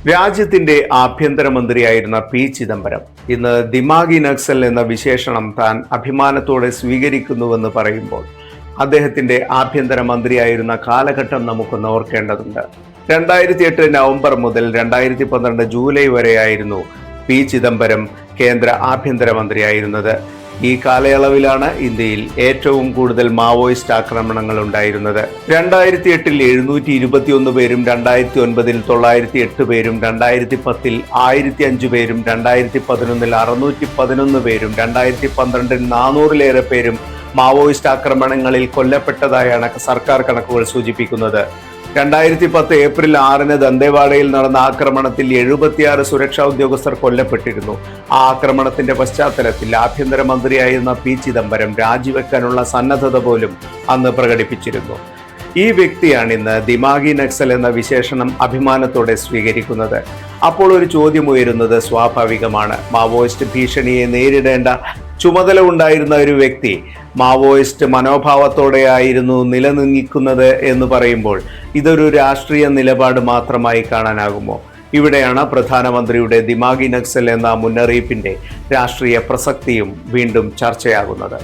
രാജ്യത്തിന്റെ ആഭ്യന്തരമന്ത്രിയായിരുന്ന പി ചിദംബരം ഇന്ന് ദിമാഗി നക്സൽ എന്ന വിശേഷണം താൻ അഭിമാനത്തോടെ സ്വീകരിക്കുന്നുവെന്ന് പറയുമ്പോൾ അദ്ദേഹത്തിന്റെ ആഭ്യന്തരമന്ത്രിയായിരുന്ന കാലഘട്ടം നമുക്കൊന്ന് ഓർക്കേണ്ടതുണ്ട്. 2008 നവംബർ മുതൽ 2012 ജൂലൈ വരെയായിരുന്നു പി ചിദംബരം കേന്ദ്ര ആഭ്യന്തരമന്ത്രിയായിരുന്നത്. ഈ കാലയളവിലാണ് ഇന്ത്യയിൽ ഏറ്റവും കൂടുതൽ മാവോയിസ്റ്റ് ആക്രമണങ്ങൾ ഉണ്ടായിരുന്നത്. 2008 721 പേരും, 2009 908 പേരും, 2010 1005 പേരും, 2011 611 പേരും, 2012 400-ലേറെ പേരും മാവോയിസ്റ്റ് ആക്രമണങ്ങളിൽ കൊല്ലപ്പെട്ടതായാണ് സർക്കാർ കണക്കുകൾ സൂചിപ്പിക്കുന്നത്. 2010 ഏപ്രിൽ 6 ദന്തേവാഡയിൽ നടന്ന ആക്രമണത്തിൽ 76 സുരക്ഷാ ഉദ്യോഗസ്ഥർ കൊല്ലപ്പെട്ടിരുന്നു. ആ ആക്രമണത്തിന്റെ പശ്ചാത്തലത്തിൽ ആഭ്യന്തരമന്ത്രിയായിരുന്ന പി ചിദംബരം രാജിവെക്കാനുള്ള സന്നദ്ധത പോലും അന്ന് പ്രകടിപ്പിച്ചിരുന്നു. ഈ വ്യക്തിയാണ് ഇന്ന് ദിമാഗി നക്സൽ എന്ന വിശേഷണം അഭിമാനത്തോടെ സ്വീകരിക്കുന്നത്. അപ്പോൾ ഒരു ചോദ്യം ഉയരുന്നത് സ്വാഭാവികമാണ്. മാവോയിസ്റ്റ് ഭീഷണിയെ നേരിടേണ്ട ചുമതല ഉണ്ടായിരുന്ന ഒരു വ്യക്തി മാവോയിസ്റ്റ് മനോഭാവത്തോടെയായിരുന്നു നിലനിൽക്കുന്നത് എന്ന് പറയുമ്പോൾ ഇതൊരു രാഷ്ട്രീയ നിലപാട് മാത്രമായി കാണാനാകുമോ? ഇവിടെയാണ് പ്രധാനമന്ത്രിയുടെ ദിമാഗി നക്സൽ എന്ന മുന്നറിയിപ്പിന്റെ രാഷ്ട്രീയ പ്രസക്തിയും വീണ്ടും ചർച്ചയാകുന്നത്.